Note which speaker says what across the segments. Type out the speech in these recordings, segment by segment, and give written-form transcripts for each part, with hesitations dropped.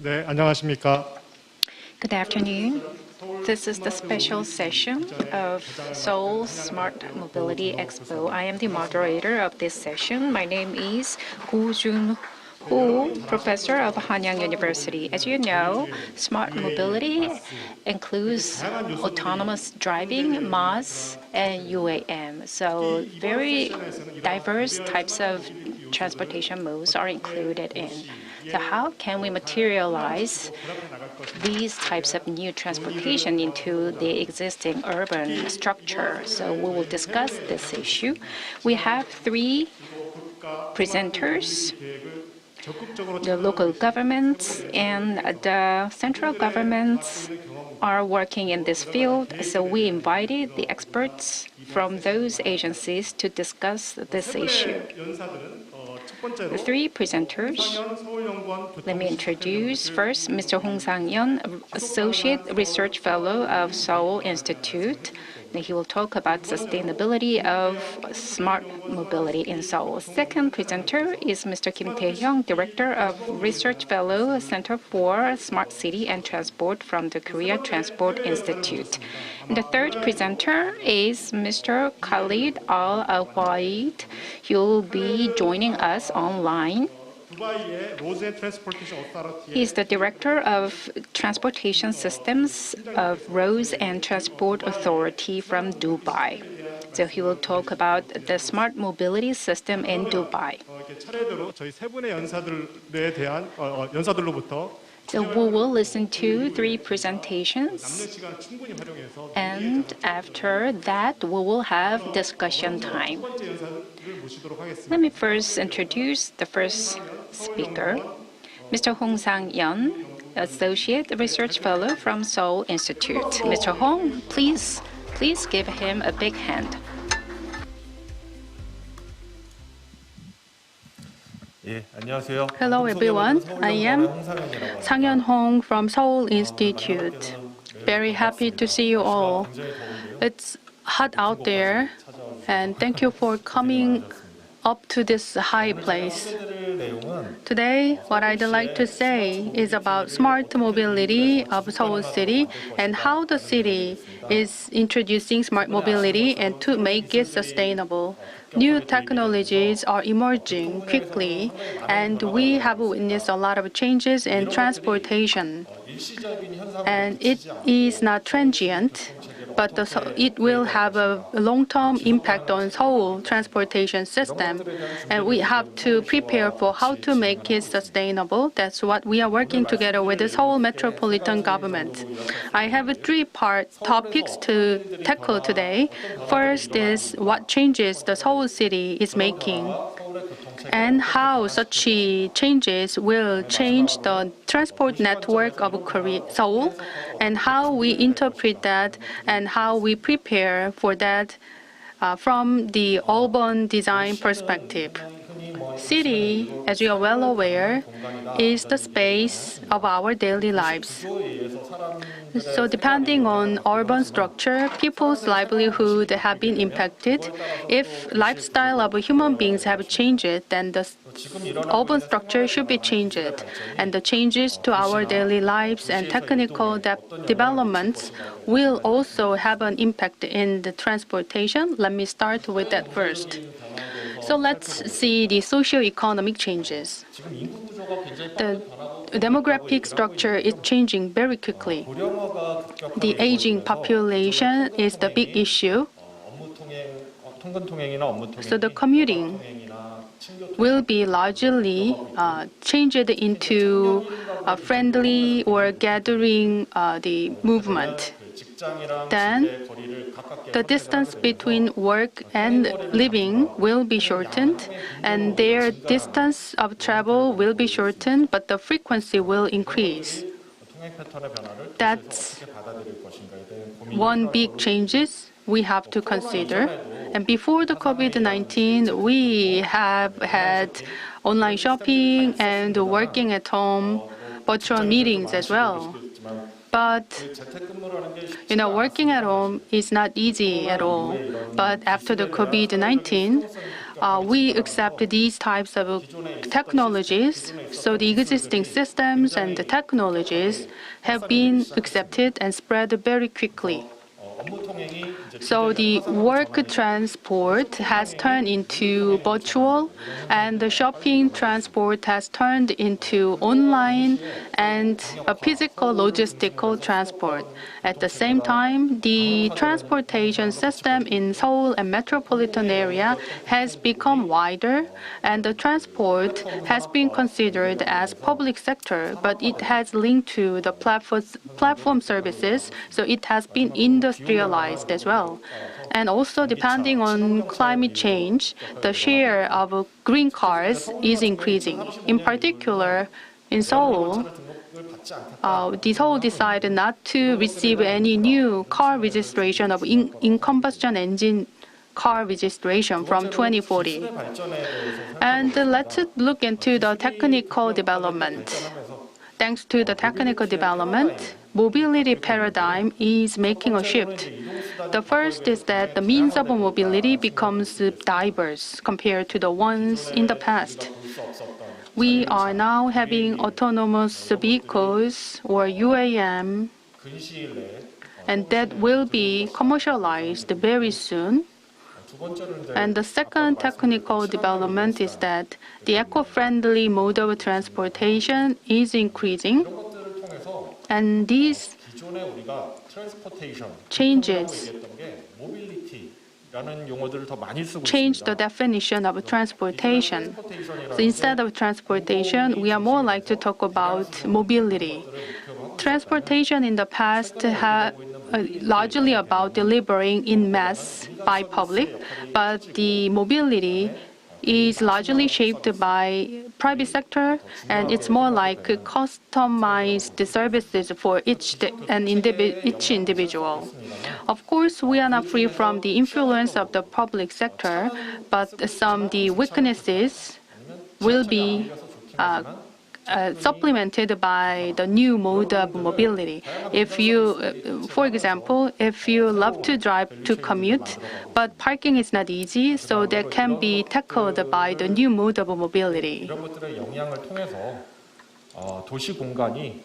Speaker 1: 네, 안녕하십니까?
Speaker 2: Good afternoon. This is the special session of Seoul Smart Mobility Expo. I am the moderator of this session. My name is Ho, professor of Hanyang University. As you know, smart mobility includes autonomous driving, MaaS, and UAM. So very diverse types of transportation modes are included in. So how can we materialize these types of new transportation into the existing urban structure? So we will discuss this issue. We have three presenters. The local governments and the central governments are working in this field, so we invited the experts from those agencies to discuss this issue. The three presenters, let me introduce first Mr. Hong Sang-yeon, Associate Research Fellow of Seoul Institute. He will talk about sustainability of smart mobility in Seoul. Second presenter is Mr. Kim Tae-hyung, Director of Research Fellow, Center for Smart City and Transport from the Korea Transport Institute. And the third presenter is Mr. Khalid Al-Awad. He will be joining us online. He's the Director of Transportation Systems of Roads and Transport Authority from Dubai. So he will talk about the smart mobility system in Dubai. So we will listen to three presentations, and after that we will have discussion time. Let me first introduce the first speaker, Mr. Hong Sang-yeon, Associate Research Fellow from Seoul Institute. Mr. Hong, please give him a big hand.
Speaker 3: Hello everyone, I am Sang-yeon Hong from Seoul Institute. Very happy to see you all. It's hot out there, and thank you for coming up to this high place. Today, what I'd like to say is about smart mobility of Seoul City and how the city is introducing smart mobility and to make it sustainable. New technologies are emerging quickly, and we have witnessed a lot of changes in transportation. And it is not transient, but it will have a long-term impact on Seoul transportation system. And we have to prepare for how to make it sustainable. That's what we are working together with the Seoul Metropolitan Government. I have three topics to tackle today. First is what changes the Seoul city is making, and how such changes will change the transport network of Seoul, and how we interpret that and how we prepare for that from the urban design perspective. City, as you are well aware, is the space of our daily lives. So depending on urban structure, people's livelihood have been impacted. If lifestyle of human beings have changed, then the urban structure should be changed. And the changes to our daily lives and technical developments will also have an impact in the transportation. Let me start with that first. So let's see the socio-economic changes. The demographic structure is changing very quickly. The aging population is the big issue. So the commuting will be largely changed into a friendly or gathering the movement. Then the distance between work and living will be shortened, and their distance of travel will be shortened, but the frequency will increase. That's one big changes we have to consider. And before the COVID-19, we have had online shopping and working at home, virtual meetings as well. But, working at home is not easy at all. But after the COVID-19, we accept these types of technologies. So the existing systems and the technologies have been accepted and spread very quickly. So the work transport has turned into virtual, and the shopping transport has turned into online and a physical logistical transport. At the same time, the transportation system in Seoul and metropolitan area has become wider, and the transport has been considered as public sector, but it has linked to the platform services, so it has been industrialized as well. And also, depending on climate change, the share of green cars is increasing. In particular, in Seoul, Seoul decided not to receive any new car registration of in-combustion engine car registration from 2040. And let's look into the technical development. Thanks to the technical development, mobility paradigm is making a shift. The first is that the means of mobility becomes diverse compared to the ones in the past. We are now having autonomous vehicles or UAM, and that will be commercialized very soon. And the second technical development is that the eco-friendly mode of transportation is increasing, and these changes change the definition of transportation. So instead of transportation, we are more like to talk about mobility. Transportation in the past had largely about delivering in mass by public, but the mobility is largely shaped by private sector, and it's more like customized services for each individual. Of course, we are not free from the influence of the public sector, but the weaknesses will be supplemented by the new mode of mobility. If you, for example, if you love to drive to commute, but parking is not easy, so that can be tackled by the new mode of mobility.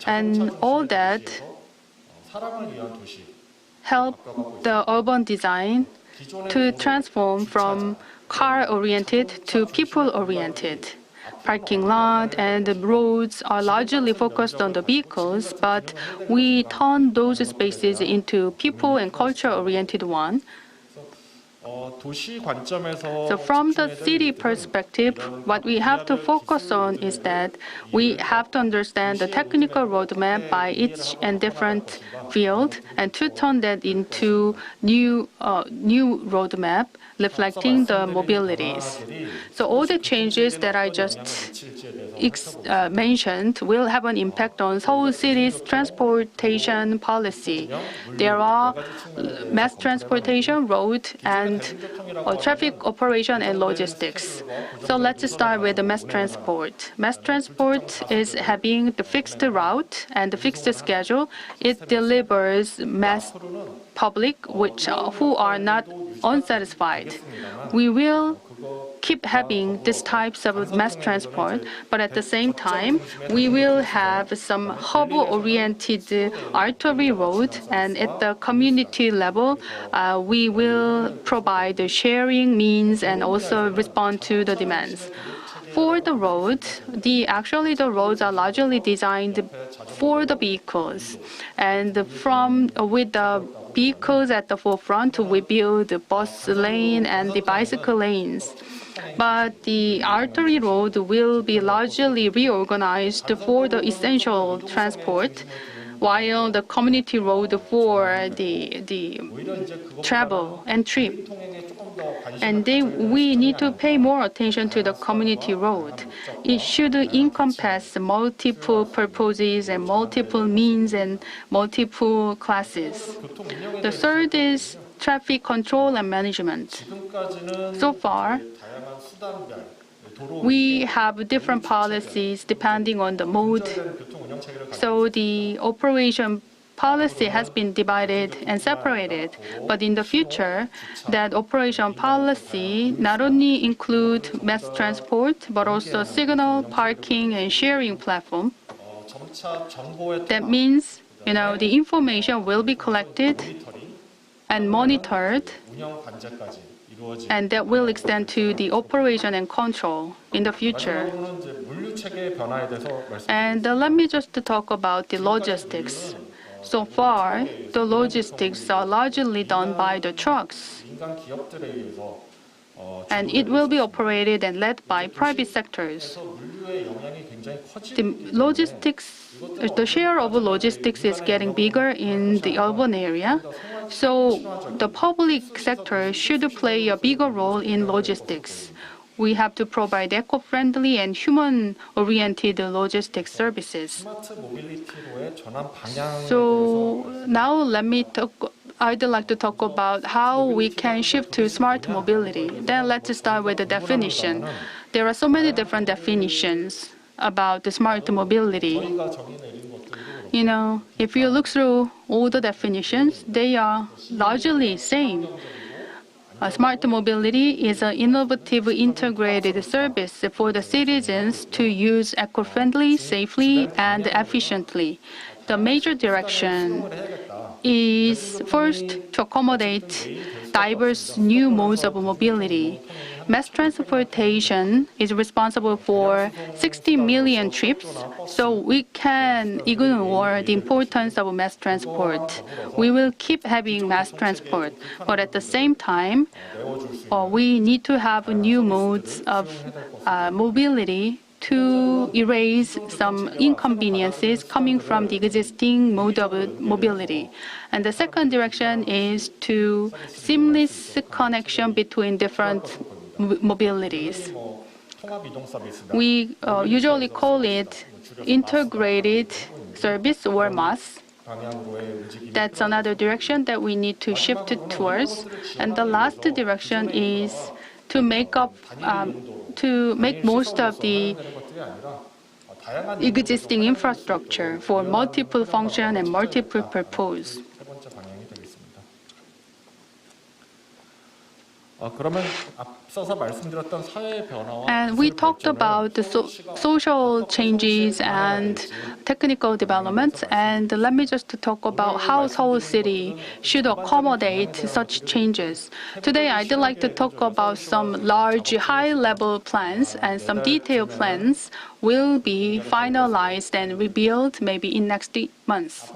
Speaker 3: And all that help the urban design to transform from car-oriented to people-oriented. Parking lot and the roads are largely focused on the vehicles, but we turn those spaces into people and culture-oriented one. So from the city perspective, what we have to focus on is that we have to understand the technical roadmap by each and different field, and to turn that into new roadmap reflecting the mobilities. So all the changes that I just mentioned will have an impact on Seoul City's transportation policy. There are mass transportation, road, and traffic operation and logistics. So let's start with the mass transport. Mass transport is having the fixed route and the fixed schedule. It delivers mass public who are not unsatisfied. We will keep having these types of mass transport, but at the same time, we will have some hub-oriented artery road, and at the community level, we will provide the sharing means and also respond to the demands. For the road, the roads are largely designed for the vehicles, and with the vehicles at the forefront, we build the bus lane and the bicycle lanes. But the artery road will be largely reorganized for the essential transport, while the community road for the travel and trip. And we need to pay more attention to the community road. It should encompass multiple purposes and multiple means and multiple classes. The third is traffic control and management. So far, we have different policies depending on the mode. So the operation policy has been divided and separated. But in the future, that operation policy not only include mass transport, but also signal, parking, and sharing platform. That means, the information will be collected and monitored, and that will extend to the operation and control in the future. And let me just talk about the logistics. So far, the logistics are largely done by the trucks, and it will be operated and led by private sectors. The share of logistics is getting bigger in the urban area, so the public sector should play a bigger role in logistics. We have to provide eco-friendly and human-oriented logistics services. So now I'd like to talk about how we can shift to smart mobility. Then let's start with the definition. There are so many different definitions about the smart mobility. If you look through all the definitions, they are largely same. Smart mobility is an innovative integrated service for the citizens to use eco-friendly, safely, and efficiently. The major direction is first to accommodate diverse new modes of mobility. Mass transportation is responsible for 60 million trips, so we can ignore the importance of mass transport. We will keep having mass transport, but at the same time, we need to have new modes of mobility to erase some inconveniences coming from the existing mode of mobility. And the second direction is to seamless connection between different mobilities. We usually call it integrated service or MaaS. That's another direction that we need to shift towards. And the last direction is to make most of the existing infrastructure for multiple function and multiple purpose. And we talked about the social changes and technical developments, and let me just talk about how Seoul City should accommodate such changes. Today, I'd like to talk about some large high-level plans, and some detailed plans will be finalized and revealed maybe in next months.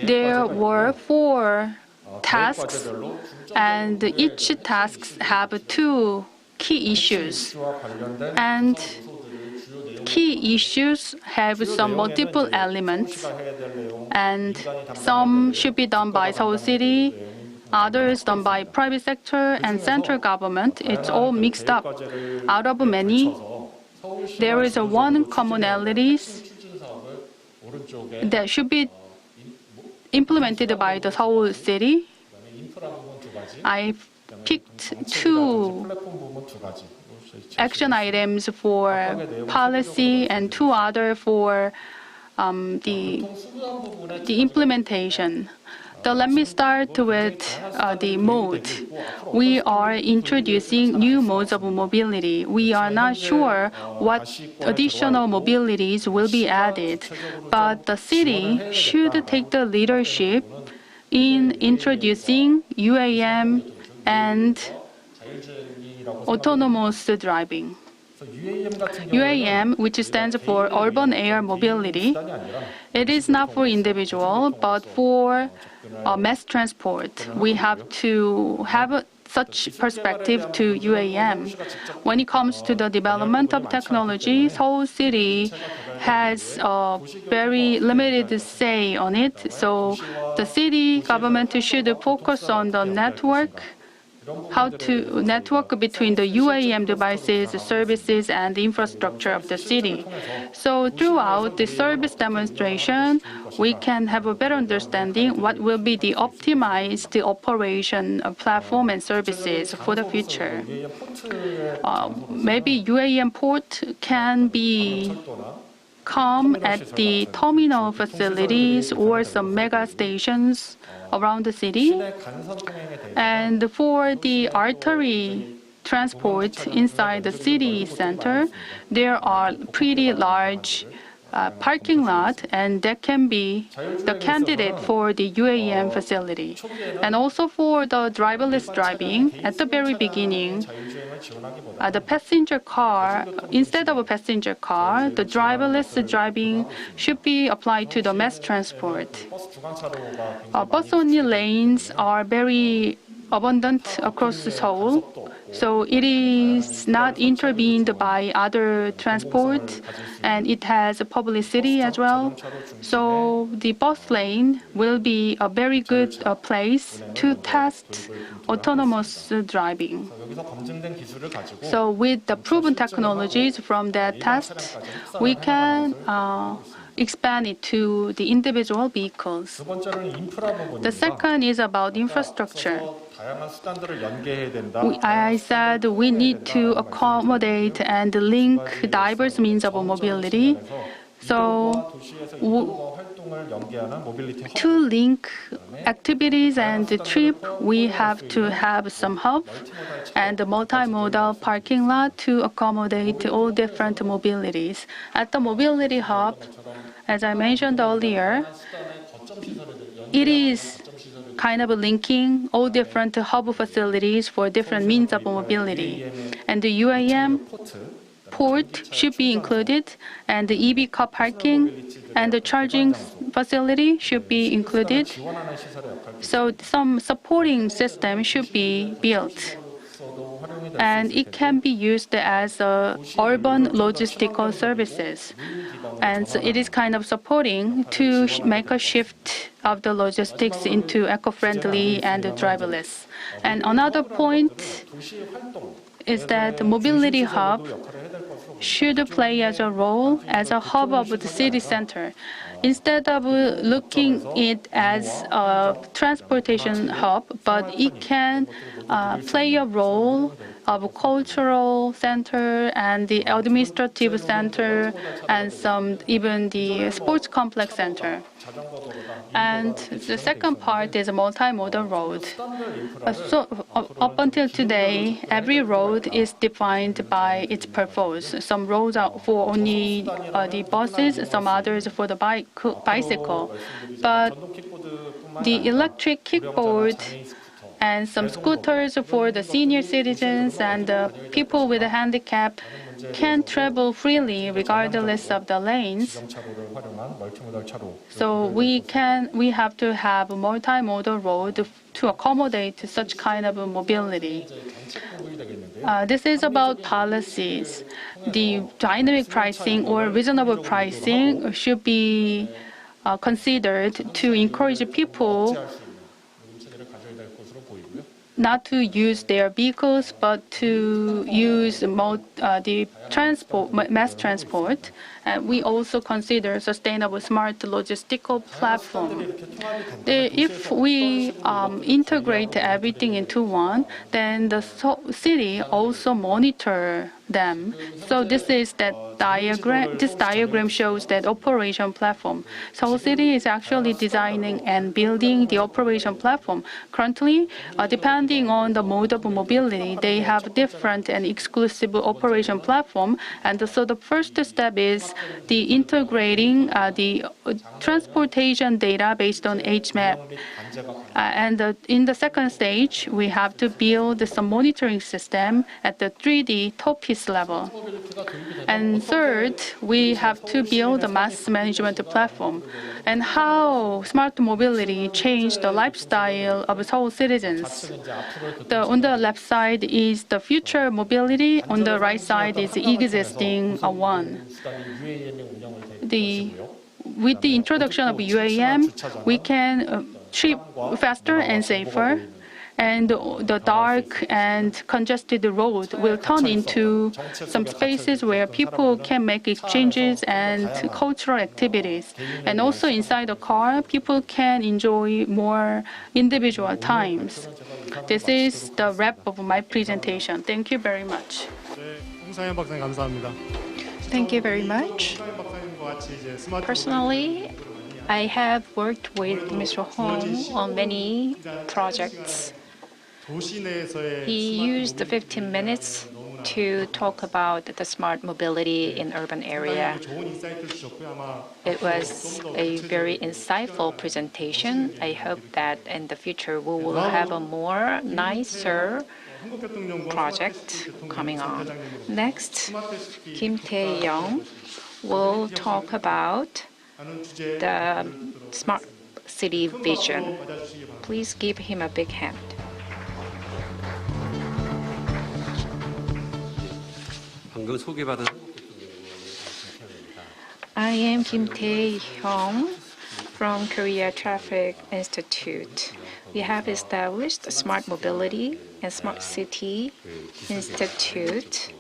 Speaker 3: There were 4 tasks, and each task have 2 key issues. And key issues have some multiple elements, and some should be done by Seoul City, others done by private sector and central government. It's all mixed up. Out of many, there is one commonality that should be implemented by the Seoul City. I picked 2 action items for policy and 2 other for the implementation. Let me start with the mode. We are introducing new modes of mobility. We are not sure what additional mobilities will be added, but the city should take the leadership in introducing UAM and autonomous driving. UAM, which stands for Urban Air Mobility, it is not for individual, but for mass transport. We have to have such perspective to UAM. When it comes to the development of technology, Seoul City has a very limited say on it. So the city government should focus on the network, how to network between the UAM devices, services, and the infrastructure of the city. So throughout the service demonstration, we can have a better understanding what will be the optimized operation of platform and services for the future. Maybe UAM port can be come at the terminal facilities or some mega stations around the city. And for the artery transport inside the city center, there are pretty large parking lot, and that can be the candidate for the UAM facility. And also for the driverless driving, at the very beginning, the passenger car, instead of a passenger car, the driverless driving should be applied to the mass transport. Bus-only lanes are very abundant across Seoul, so it is not intervened by other transport, and it has a publicity as well. So the bus lane will be a very good place to test autonomous driving. So with the proven technologies from that test, we can expand it to the individual vehicles. The second is about infrastructure. I said we need to accommodate and link diverse means of mobility. So to link activities and the trip, we have to have some hub and a multimodal parking lot to accommodate all different mobilities. At the mobility hub, as I mentioned earlier, it is kind of linking all different hub facilities for different means of mobility. And the UAM port should be included, and the EV car parking and the charging facility should be included. So some supporting system should be built. And it can be used as urban logistical services. And so it is kind of supporting to make a shift of the logistics into eco-friendly and driverless. And another point is that the mobility hub should play as a role as a hub of the city center. Instead of looking it as a transportation hub, but it can play a role of a cultural center and the administrative center and even the sports complex center. And the second part is a multimodal road. So up until today, every road is defined by its purpose. Some roads are for only the buses, some others for the bicycle. But the electric kickboard and some scooters for the senior citizens and people with a handicap can travel freely regardless of the lanes. So we have to have a multimodal road to accommodate such kind of mobility. This is about policies. The dynamic pricing or reasonable pricing should be considered to encourage people not to use their vehicles, but to use the mass transport. And we also consider sustainable smart logistical platform. If we integrate everything into one, then the city also monitor them. So this is that diagram. This diagram shows that operation platform. Seoul City is actually designing and building the operation platform. Currently, depending on the mode of mobility, they have different and exclusive operation platform. And so the first step is the integrating the transportation data based on HMAP. And in the second stage, we have to build some monitoring system at the 3D top piece level. And third, we have to build a mass management platform. And how smart mobility changed the lifestyle of Seoul citizens. On the left side is the future mobility. On the right side is the existing one. With the introduction of UAM, we can trip faster and safer, and the dark and congested road will turn into some spaces where people can make exchanges and cultural activities. And also inside the car, people can enjoy more individual times. This is the wrap of my presentation. Thank you very much.
Speaker 1: 홍상현 박사님 감사합니다.
Speaker 2: Thank you very much. Personally, I have worked with Mr. Hong on many projects. He used 15 minutes to talk about the smart mobility in urban area. It was a very insightful presentation. I hope that in the future we will have a more nicer project coming on. Next, Kim Tae-young will talk about the smart city vision. Please give him a big hand. I am Kim Tae-young from Korea Traffic Institute. We have established a Smart Mobility and Smart City Institute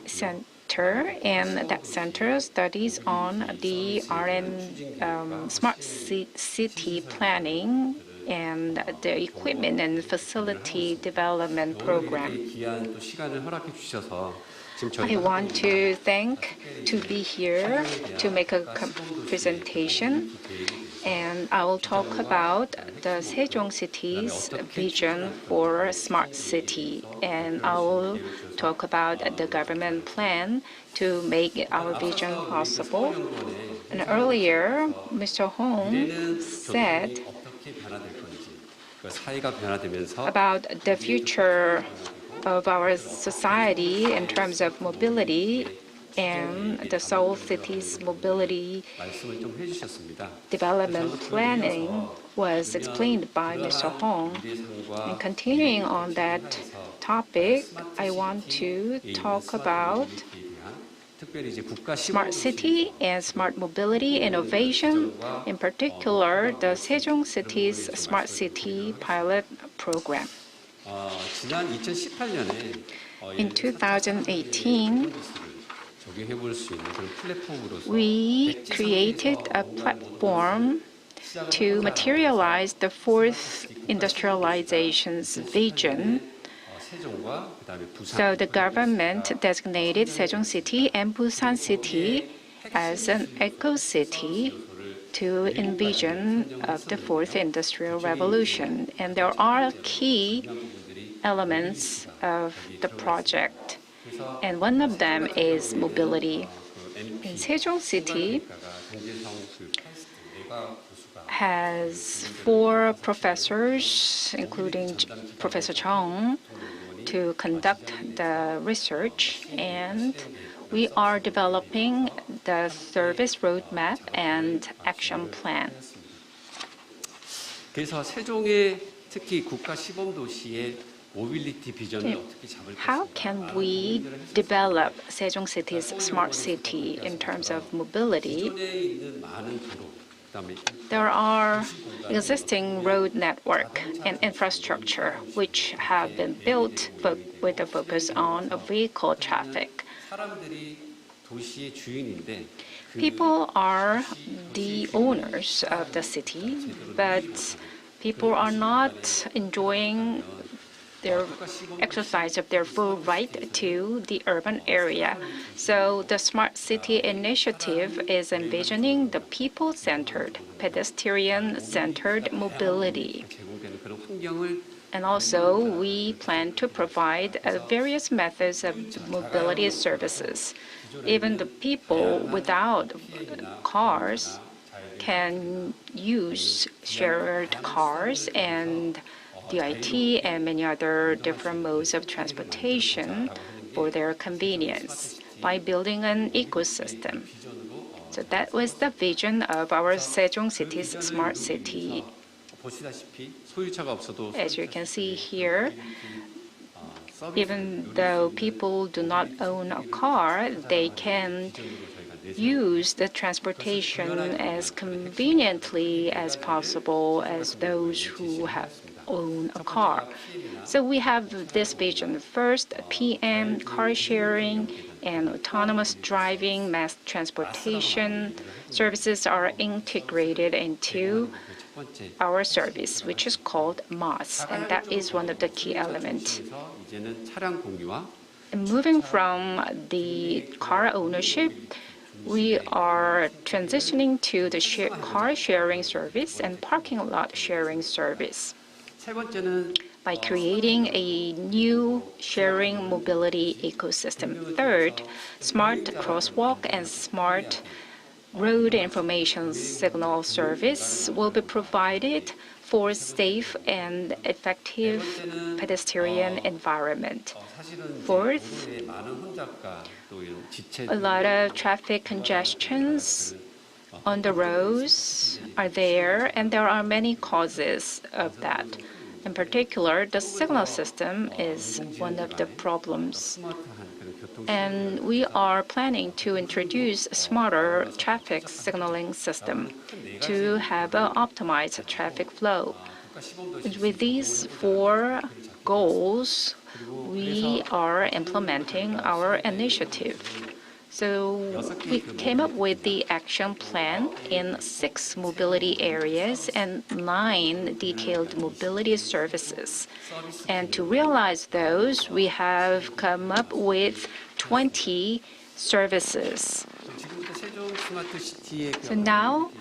Speaker 2: Center, and that center studies on the smart city planning and the equipment and facility development program. I want to thank to be here to make a presentation, and I will talk about the Sejong city's vision for a smart city, and I will talk about the government plan to make our vision possible. And earlier, Mr. Hong said about the future of our society in terms of mobility, and the Seoul city's mobility development planning was explained by Mr. Hong. And continuing on that topic, I want to talk about smart city and smart mobility innovation, in particular the Sejong city's smart city pilot program. In 2018, we created a platform to materialize the fourth industrialization's vision. So the government designated Sejong City and Busan City as an eco-city to envision of the fourth industrial revolution. And there are key elements of the project, and one of them is mobility. In Sejong City has 4 professors, including Professor Jeung, to conduct the research, and we are developing the service roadmap and action plan.
Speaker 1: 그래서 세종의 특히 국가 시범 도시의 모빌리티 비전을 어떻게 잡을까?
Speaker 2: How can we develop Sejong City's smart city in terms of mobility? There are existing road network and infrastructure which have been built with a focus on vehicle traffic. People are the owners of the city, but people are not enjoying their exercise of their full right to the urban area. So the Smart City Initiative is envisioning the people-centered, pedestrian-centered mobility. And also, we plan to provide various methods of mobility services. Even the people without cars can use shared cars and DIT and many other different modes of transportation for their convenience by building an ecosystem. So that was the vision of our Sejong City's smart city. As you can see here, even though people do not own a car, they can use the transportation as conveniently as possible as those who own a car. So we have this vision. First, PM, car sharing, and autonomous driving, mass transportation services are integrated into our service, which is called MaaS, and that is one of the key elements. And moving from the car ownership, we are transitioning to the car sharing service and parking lot sharing service
Speaker 1: 세 번째는
Speaker 2: by creating a new sharing mobility ecosystem. Third, smart crosswalk and smart road information signal service will be provided for safe and effective pedestrian environment.
Speaker 1: 사실은
Speaker 2: Fourth,
Speaker 1: 도로에 많은 혼잡과 또 이런 지체
Speaker 2: a lot of traffic congestions on the roads are there, and there are many causes of that. In particular, the signal system is one of the problems.
Speaker 1: 스마트한 그런 교통
Speaker 2: And we are planning to introduce a smarter traffic signaling system to have an optimized traffic flow.
Speaker 1: 국가 시범도시
Speaker 2: With these four goals, we are implementing our initiative. So we came up with the action plan in 6 mobility areas and 9 detailed mobility services. And to realize those, we have come up with 20 services.
Speaker 1: 지금부터 세종 스마트 시티의
Speaker 2: So now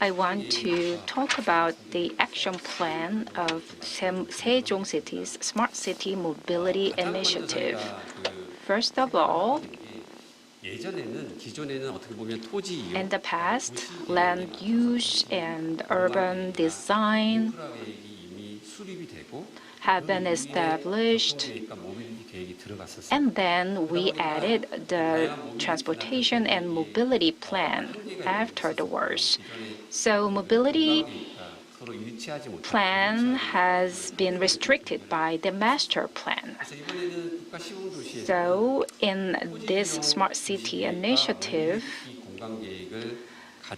Speaker 2: I want to talk about the action plan of Seijung City's Smart City Mobility Initiative. First of all,
Speaker 1: 예전에는 기존에는 어떻게 보면 토지 이용
Speaker 2: in the past, land use and urban design
Speaker 1: 인프라 계획이 이미 수립이 되고
Speaker 2: have been established,
Speaker 1: 그러니까 모빌리티 계획이 들어갔었어요.
Speaker 2: and then we added the transportation and mobility plan afterwards. So mobility
Speaker 1: 서로 일치하지 못하고
Speaker 2: plan has been restricted by the master plan.
Speaker 1: 그래서 이번에는 국가 시범도시에서
Speaker 2: So in this smart city initiative,
Speaker 1: 이 공간 계획을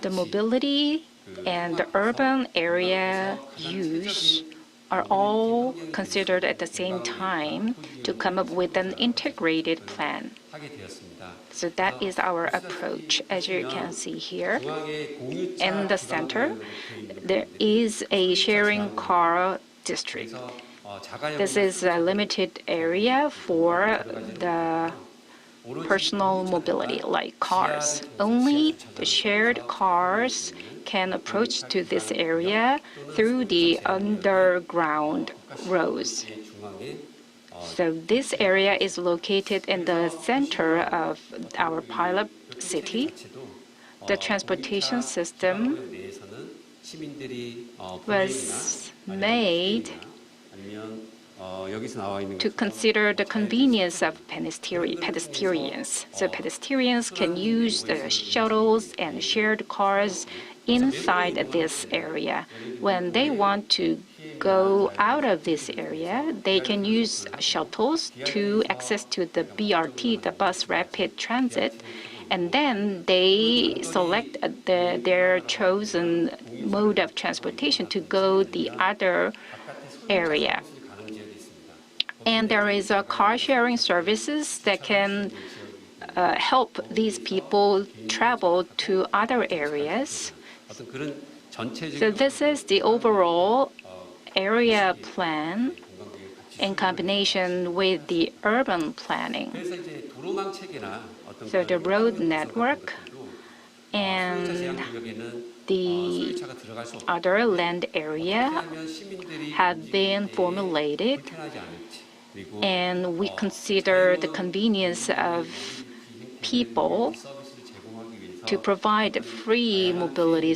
Speaker 2: the
Speaker 1: 같이
Speaker 2: mobility and the urban area use are all considered at the same time to come up with an integrated plan.
Speaker 1: 하게 되었습니다.
Speaker 2: So that is our approach. As you can see here,
Speaker 1: 중앙에 공유차
Speaker 2: in the center, there is a sharing car district.
Speaker 1: 자가용
Speaker 2: This is a limited area for the personal mobility, like cars. Only the shared cars can approach to this area through the underground roads.
Speaker 1: 중앙에
Speaker 2: So this area is located in the center of our pilot city. The transportation system
Speaker 1: 내에서는 시민들이
Speaker 2: was made
Speaker 1: 아니면 여기서 나와 있는
Speaker 2: to consider the convenience of pedestrians. So pedestrians can use the shuttles and shared cars inside this area. When they want to go out of this area, they can use shuttles to access to the BRT, the bus rapid transit, and then they select their chosen mode of transportation to go the other area. And there is a car sharing services that can help these people travel to other areas.
Speaker 1: 어떤 그런 전체적인
Speaker 2: So this is the overall area plan in combination with the urban planning.
Speaker 1: 그래서 이제 도로망 체계나 어떤
Speaker 2: So the
Speaker 1: 그런
Speaker 2: road network
Speaker 1: 소유자
Speaker 2: and
Speaker 1: 제한 구역에는
Speaker 2: the
Speaker 1: 소유차가 들어갈 수 없고
Speaker 2: other land area
Speaker 1: 하면 시민들이
Speaker 2: have been formulated,
Speaker 1: 불편하지 않을지 그리고
Speaker 2: and we consider the convenience of people
Speaker 1: 서비스를 제공하기 위해서
Speaker 2: to provide free mobility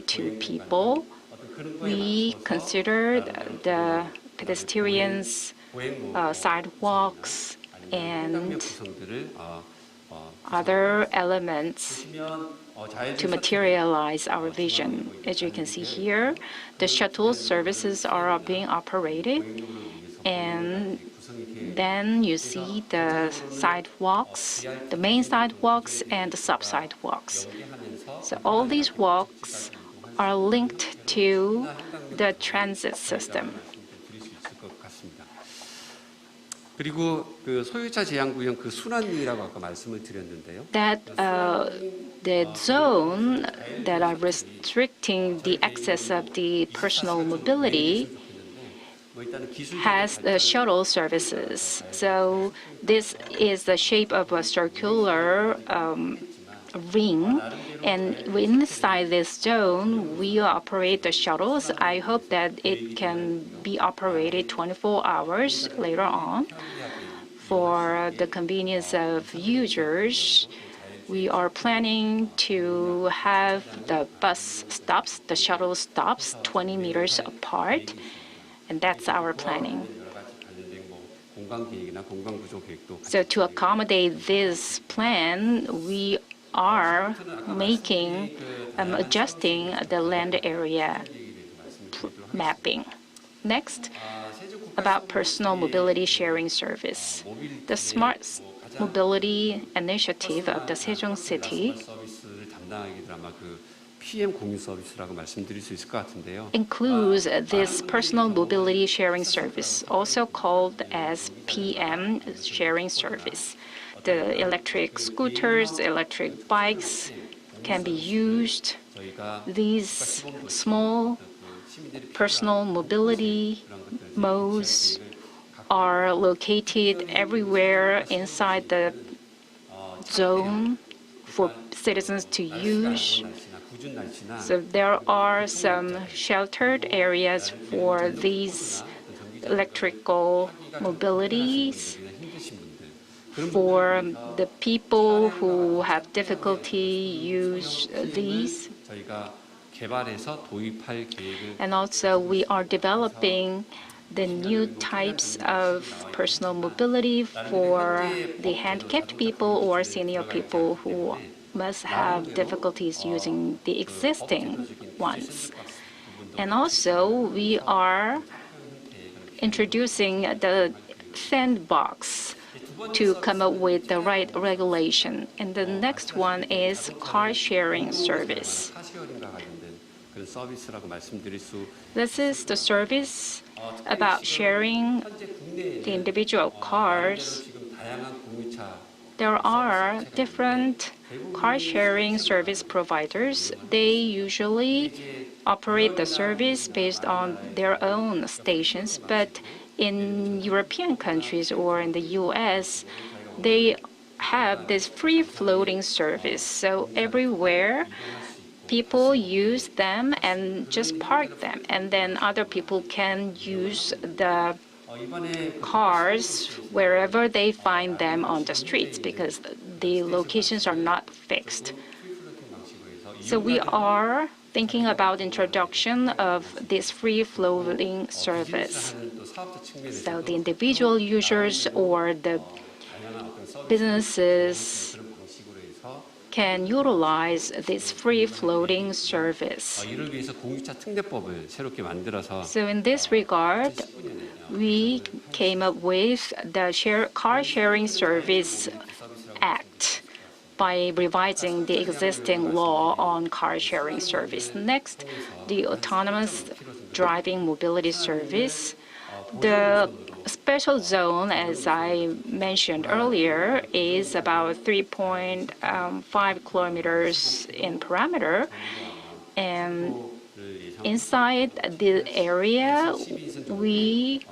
Speaker 2: to people.
Speaker 1: 어떤 그런 거에
Speaker 2: We consider the pedestrians,
Speaker 1: 보행로
Speaker 2: sidewalks,
Speaker 1: 해당력
Speaker 2: and
Speaker 1: 구성들을
Speaker 2: other elements
Speaker 1: 보시면
Speaker 2: to materialize our vision. As you can see here, the shuttle services are being operated, and then you see the sidewalks, the main sidewalks and the sub-sidewalks. So all these walks are linked to the transit system.
Speaker 1: 드릴 수 있을 것 같습니다. 그리고 그 소유차 제한 구역 그 순환이라고 아까 말씀을 드렸는데요.
Speaker 2: That the zone that are restricting the access of the personal mobility has the shuttle services. So this is the shape of a circular ring, and inside this zone, we operate the shuttles. I hope that it can be operated 24 hours later on. For the convenience of users, we are planning to have the bus stops, the shuttle stops, 20 meters apart, and that's our planning. So to accommodate this plan, we are adjusting the land area mapping. Next, about personal mobility sharing service. The Smart Mobility Initiative of the Sejong City includes this personal mobility sharing service, also called as PM sharing service. The electric scooters, electric bikes can be used. These small personal mobility modes are located everywhere inside the zone for citizens to use. So there are some sheltered areas for these electrical mobilities for the people who have difficulty use these. And also we are developing the new types of personal mobility for the handicapped people or senior people who must have difficulties using the existing ones. And also we are introducing the sandbox to come up with the right regulation. And the next one is car sharing service. This is the service about sharing the individual cars. There are different car sharing service providers. They usually operate the service based on their own stations, but in European countries or in the US, they have this free-floating service. So everywhere, people use them and just park them, and then other people can use the cars wherever they find them on the streets because the locations are not fixed. So we are thinking about introduction of this free-floating service. So the individual users or the businesses can utilize this free-floating service. So in this regard, we came up with the Car Sharing Service Act by revising the existing law on car sharing service. Next, the autonomous driving mobility service. The special zone, as I mentioned earlier, is about 3.5 kilometers in parameter. And inside the area, we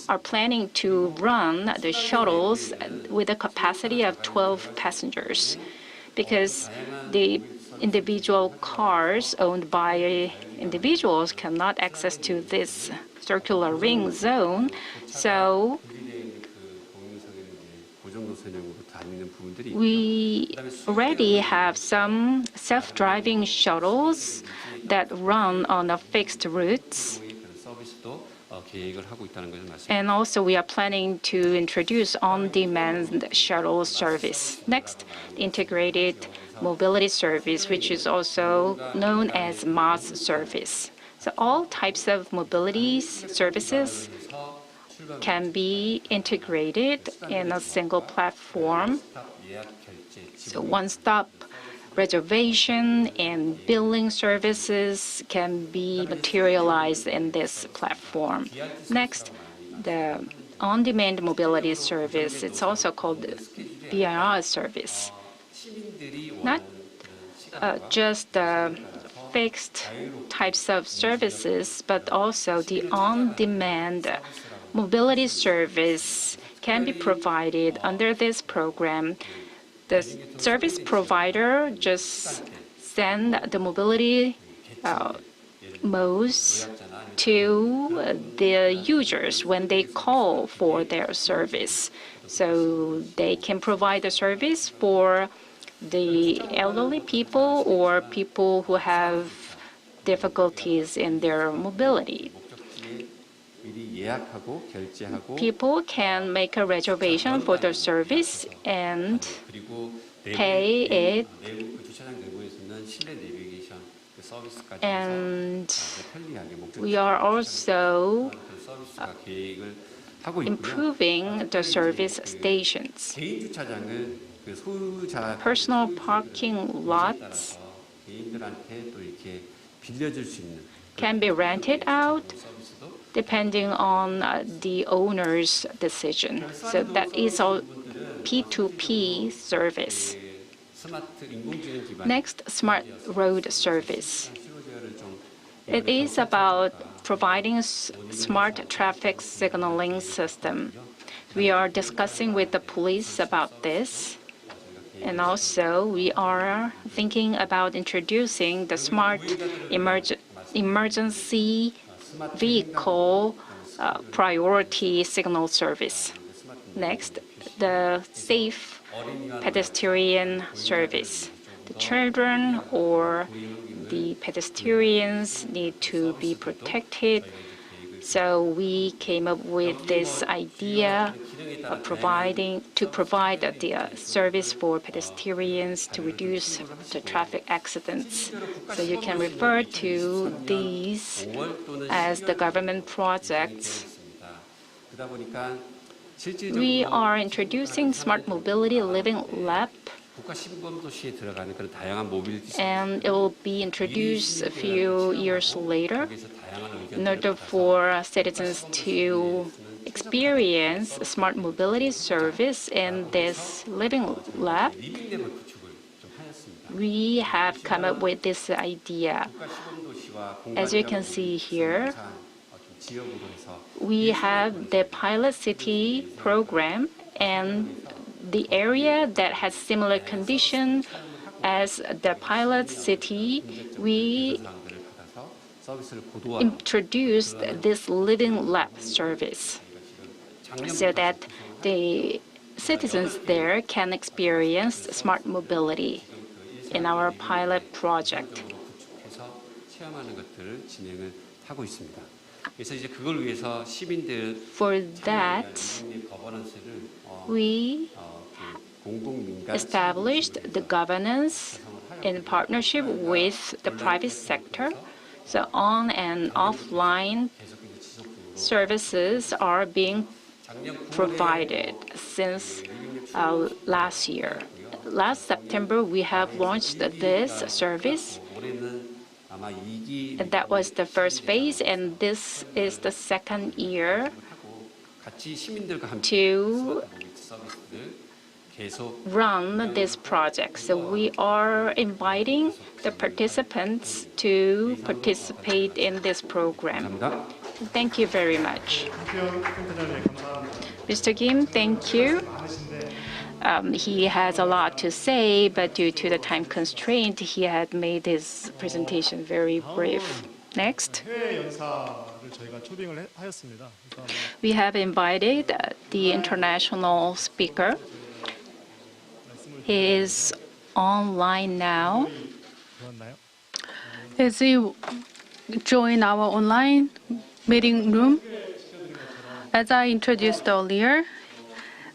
Speaker 2: are planning to run the shuttles with a capacity of 12 passengers because the individual cars owned by individuals cannot access to this circular ring zone. So we already have some self-driving shuttles that run on a fixed routes. And also we are planning to introduce on-demand shuttle service. Next, the integrated mobility service, which is also known as MaaS service. So all types of mobility services can be integrated in a single platform. So one-stop reservation and billing services can be materialized in this platform. Next, the on-demand mobility service. It's also called BRR service. Not just the fixed types of services, but also the on-demand mobility service can be provided under this program. The service provider just send the mobility modes to the users when they call for their service. So they can provide the service for the elderly people or people who have difficulties in their mobility. People can make a reservation for the service and pay it, and we are also improving the service stations. Personal parking lots can be rented out depending on the owner's decision. So that is a P2P service. Next, smart road service. It is about providing smart traffic signaling system. We are discussing with the police about this. And also, we are thinking about introducing the smart emergency vehicle priority signal service. Next, the safe pedestrian service. The children or the pedestrians need to be protected. So we came up with this idea of provide the service for pedestrians to reduce the traffic accidents. So you can refer to these as the government projects. We are introducing Smart Mobility Living Lab, and it will be introduced a few years later in order for citizens to experience smart mobility service in this living lab. We have come up with this idea. As you can see here, we have the pilot city program, and the area that has similar condition as the pilot city, we introduced this living lab service so that the citizens there can experience smart mobility in our pilot project. For that, we established the governance in partnership with the private sector. So on and offline services are being provided since last year. Last September, we have launched this service. And that was the first phase, and this is the second year to run this project. So we are inviting the participants to participate in this program. Thank you very much. Mr. Kim, thank you. He has a lot to say, but due to the time constraint, he had made his presentation very brief. Next. We have invited the international speaker. He is online now.
Speaker 3: Is he join our online meeting room? As I introduced earlier,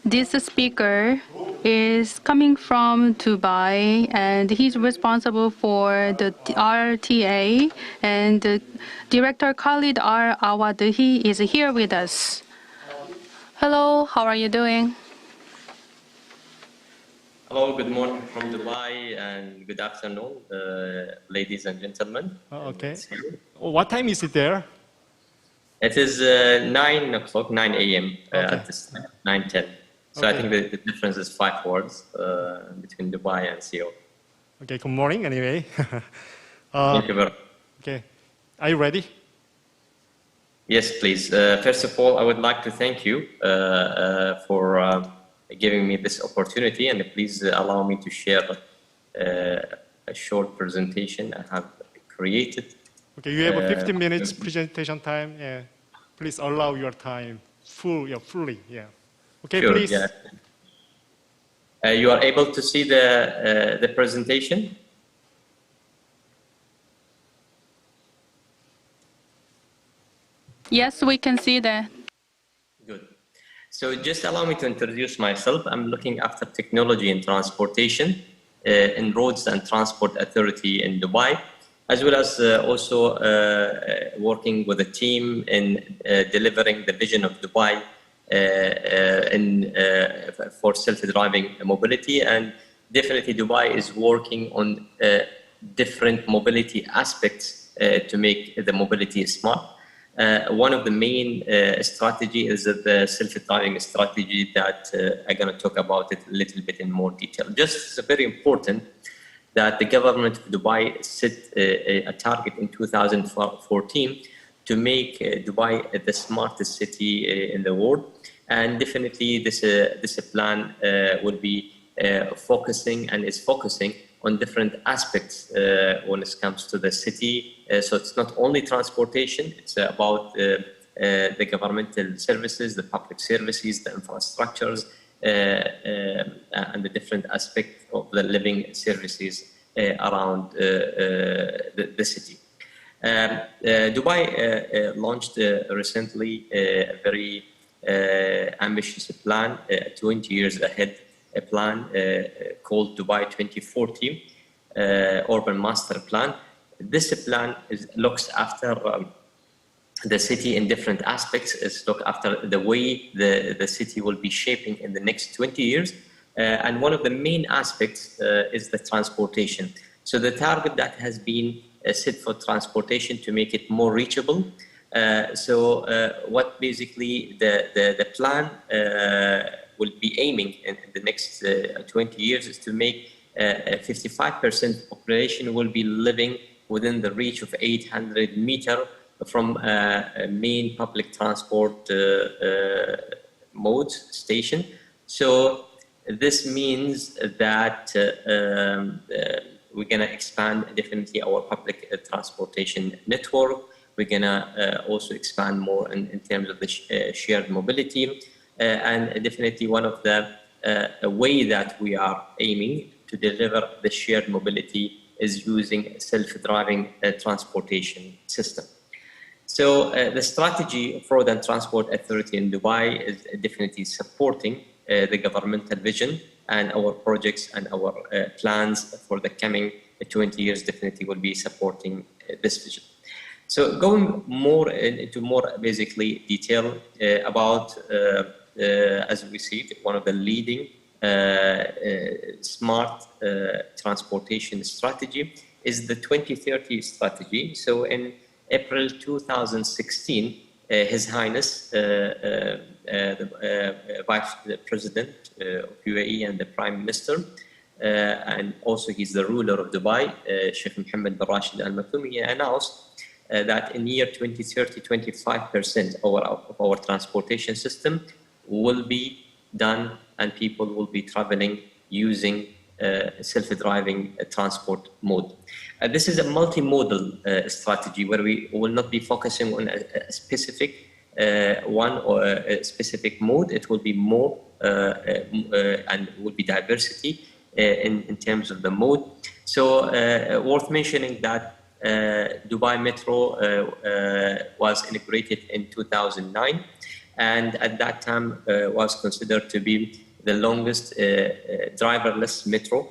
Speaker 3: this speaker is coming from Dubai, and he's responsible for the RTA, and Director Khalid R. Awadahi is here with us. Hello, how are you doing?
Speaker 4: Hello, good morning from Dubai, and good afternoon, ladies and gentlemen.
Speaker 5: Okay. What time is it there?
Speaker 4: It is 9 o'clock, 9 a.m. At this time, 9:10. So I think the difference is 5 hours between Dubai and Seoul.
Speaker 5: Okay, good morning anyway.
Speaker 4: Thank you very much.
Speaker 5: Okay. Are you ready?
Speaker 4: Yes, please. First of all, I would like to thank you for giving me this opportunity, and please allow me to share a short presentation I have created.
Speaker 5: Okay, you have a 15 minutes presentation time. Yeah. Please allow your time fully. Yeah. Okay,
Speaker 4: Sure,
Speaker 5: please.
Speaker 4: yeah. You are able to see the presentation?
Speaker 3: Yes, we can see that.
Speaker 4: Good. So just allow me to introduce myself. I'm looking after technology and transportation in Roads and Transport Authority in Dubai, as well as also working with a team in delivering the vision of Dubai for self-driving mobility. And definitely Dubai is working on different mobility aspects to make the mobility smart. One of the main strategy is the self-driving strategy that I'm going to talk about it a little bit in more detail. Just it's very important that the government of Dubai set a target in 2014 to make Dubai the smartest city in the world. And definitely this plan will be focusing and is focusing on different aspects when it comes to the city. So it's not only transportation, it's about the governmental services, the public services, the infrastructures, and the different aspects of the living services around the city. Dubai launched recently a very ambitious plan, 20 years ahead, a plan called Dubai 2040 Urban Master Plan. This plan looks after the city in different aspects. It's look after the way the city will be shaping in the next 20 years. And one of the main aspects is the transportation. So the target that has been set for transportation to make it more reachable. What basically the plan will be aiming in the next 20 years is to make 55% population will be living within the reach of 800 meters from main public transport modes, station. So this means that we're going to expand definitely our public transportation network. We're going to also expand more in terms of the shared mobility. And definitely one of the way that we are aiming to deliver the shared mobility is using self-driving transportation system. So the strategy of Road and Transport Authority in Dubai is definitely supporting the governmental vision, and our projects and our plans for the coming 20 years definitely will be supporting this vision. So going more into more basically detail about, as we see, one of the leading smart transportation strategy is the 2030 strategy. So in April 2016, His Highness, the Vice President of UAE and the Prime Minister, and also he's the ruler of Dubai, Sheikh Mohammed bin Rashid Al Maktoum, he announced that in year 2030, 25% of our transportation system will be done and people will be traveling using self-driving transport mode. This is a multimodal strategy where we will not be focusing on a specific one or a specific mode. It will be more and will be diversity in terms of the mode. So worth mentioning that Dubai Metro was inaugurated in 2009, and at that time was considered to be the longest driverless metro,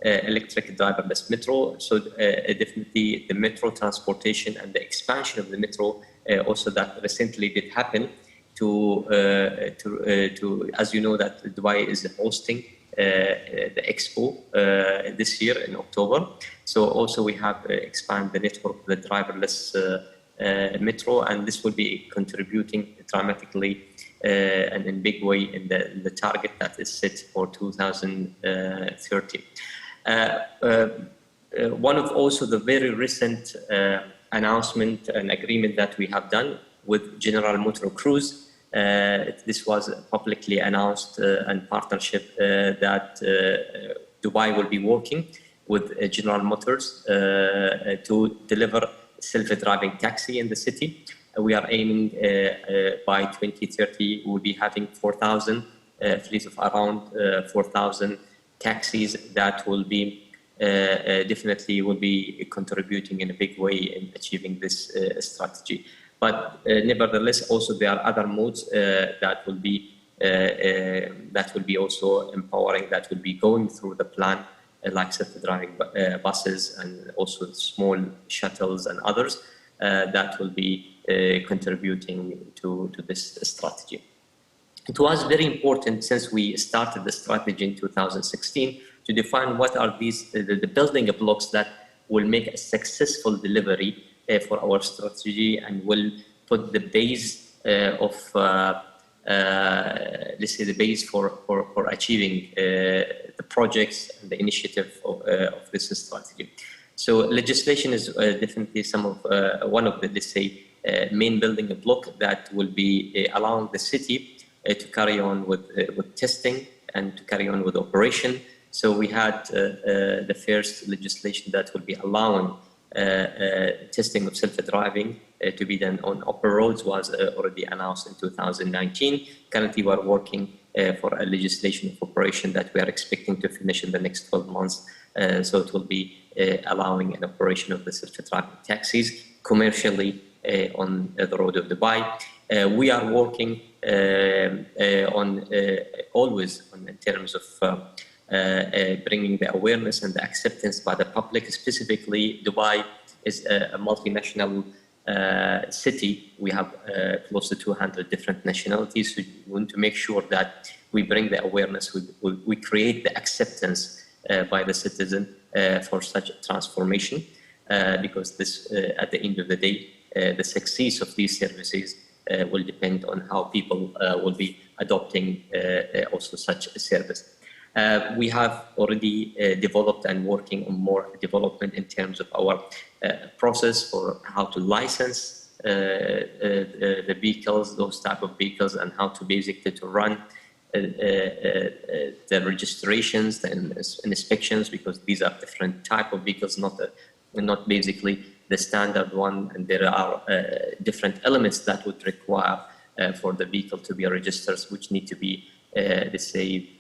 Speaker 4: electric driverless metro. So definitely the metro transportation and the expansion of the metro also that recently did happen to as you know that Dubai is hosting the EXPO this year in October. So also we have expanded the network of the driverless metro, and this will be contributing dramatically and in big way in the target that is set for 2030. one of also the very recent announcement and agreement that we have done with General Motors Cruise. This was publicly announced and partnership that Dubai will be working with General Motors to deliver self-driving taxi in the city. We are aiming by 2030 we'll be having 4,000 fleets of around 4,000 taxis that will be definitely will be contributing in a big way in achieving this strategy. But nevertheless, also there are other modes that will be also empowering, that will be going through the plan, like self-driving buses and also small shuttles and others that will be contributing to this strategy. It was very important since we started the strategy in 2016 to define what are these the building blocks that will make a successful delivery for our strategy and will put the base of let's say the base for achieving the projects and the initiative of this strategy. So legislation is definitely one of the, let's say, main building block that will be allowing the city to carry on with testing and to carry on with operation. So we had the first legislation that will be allowing testing of self-driving to be done on upper roads was already announced in 2019. Currently, we are working for a legislation of operation that we are expecting to finish in the next 12 months. So it will be allowing an operation of the self-driving taxis commercially on the road of Dubai. We are working always in terms of bringing the awareness and the acceptance by the public. Specifically, Dubai is a multinational city. We have close to 200 different nationalities. So we want to make sure that we bring the awareness, we create the acceptance by the citizen for such a transformation, because this, at the end of the day, the success of these services will depend on how people will be adopting also such a service. We have already developed and working on more development in terms of our process for how to license the vehicles, those type of vehicles, and how to basically to run the registrations, the inspections, because these are different type of vehicles, not basically the standard one, and there are different elements that would require for the vehicle to be registered, which need to be, let's say,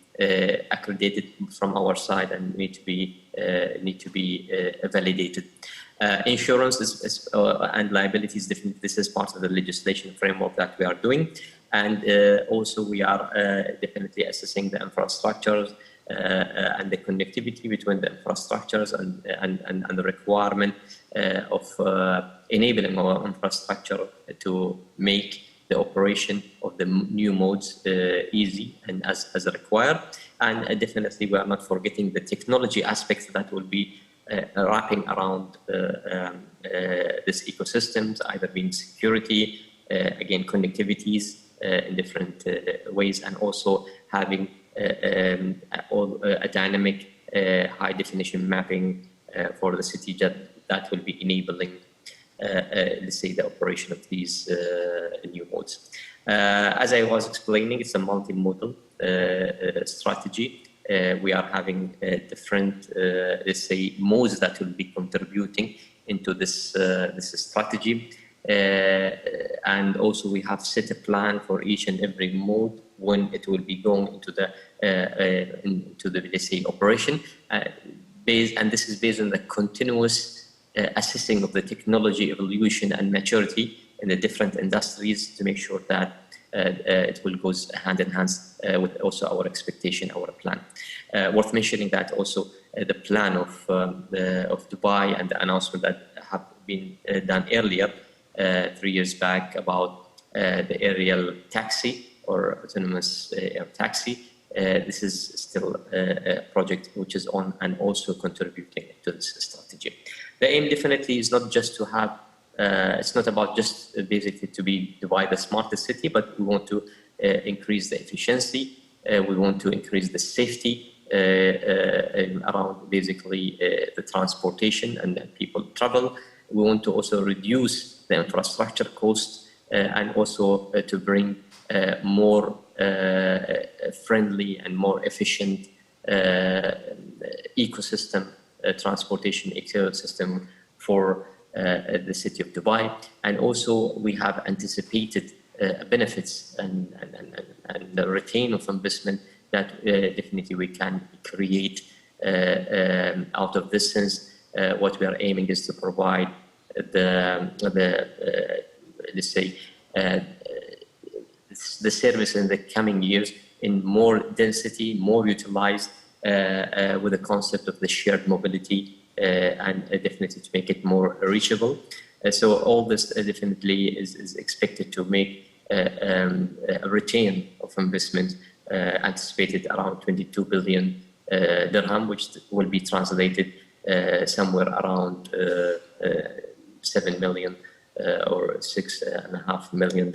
Speaker 4: accredited from our side and need to be validated. Insurance and liabilities, definitely this is part of the legislation framework that we are doing, and also we are definitely assessing the infrastructures and the connectivity between the infrastructures and the requirement of enabling our infrastructure to make the operation of the new modes easy and as required. And definitely we are not forgetting the technology aspects that will be wrapping around this ecosystems, either being security, again connectivities in different ways, and also having a dynamic high definition mapping for the city that will be enabling let's say the operation of these new modes. As I was explaining, it's a multimodal strategy. We are having different, let's say, modes that will be contributing into this strategy, and also we have set a plan for each and every mode when it will be going into the let's say operation. And this is based on the continuous assessing of the technology evolution and maturity in the different industries to make sure that it will go hand in hand with also our expectation, our plan. Worth mentioning that also the plan of Dubai and the announcement that have been done earlier 3 years back about the aerial taxi or autonomous air taxi. This is still a project which is on and also contributing to this strategy. The aim definitely is not just to have, it's not about just basically to be Dubai the smartest city, but we want to increase the efficiency, we want to increase the safety, around basically the transportation and people travel. We want to also reduce the infrastructure costs and also to bring more friendly and more efficient ecosystem, transportation ecosystem for the city of Dubai. And also we have anticipated benefits and the return of investment that definitely we can create out of this sense. What we are aiming is to provide let's say the service in the coming years in more density, more utilized with the concept of the shared mobility and definitely to make it more reachable. So all this definitely is expected to make a return of investment anticipated around 22 billion dirham, which will be translated somewhere around 7 million or $6.5 million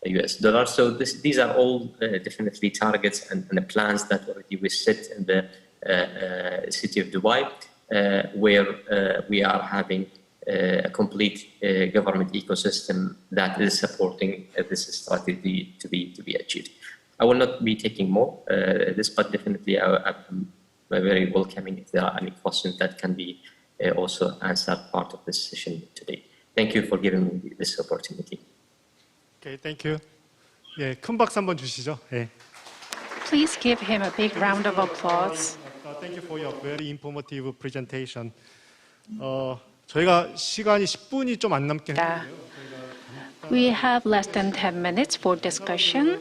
Speaker 4: US dollars. So these are all definitely targets and the plans that already we set in the city of Dubai, where we are having a complete government ecosystem that is supporting this strategy to be achieved. I will not be taking more this, but definitely I'm very welcoming if there are any questions that can be also answered part of this session today. Thank you for giving me this opportunity.
Speaker 5: Okay, thank you. 예, 큰 박수 한번 주시죠. 예.
Speaker 2: Please give him a big round of applause.
Speaker 5: Thank you for your very informative presentation. 저희가 시간이 10분이 좀 안 남게 했는데요.
Speaker 2: We have less than 10 minutes for discussion.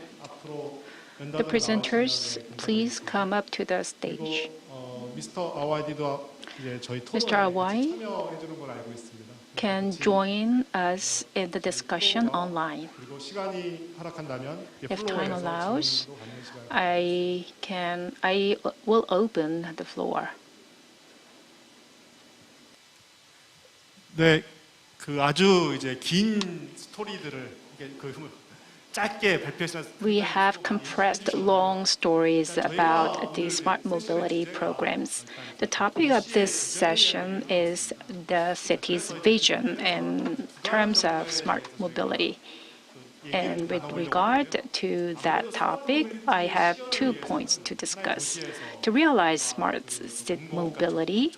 Speaker 2: The presenters, please come up to the stage.
Speaker 5: Mr. Awaidi도 이제 저희
Speaker 2: Mr. Awai
Speaker 5: 참여해 주는 걸 알고 있습니다.
Speaker 2: can join us in the discussion online.
Speaker 5: 그리고 시간이 허락한다면
Speaker 2: If time
Speaker 5: 플로어에서
Speaker 2: allows,
Speaker 5: 질문도 갖는 시간.
Speaker 2: I will open the floor.
Speaker 5: 네, 그 아주 이제 긴 스토리들을 이게 짧게 발표했으면.
Speaker 2: We have compressed long stories about the smart mobility programs. The topic of this session is the city's vision in terms of smart mobility. And with regard to that topic, I have 2 points to discuss. To realize smart city mobility,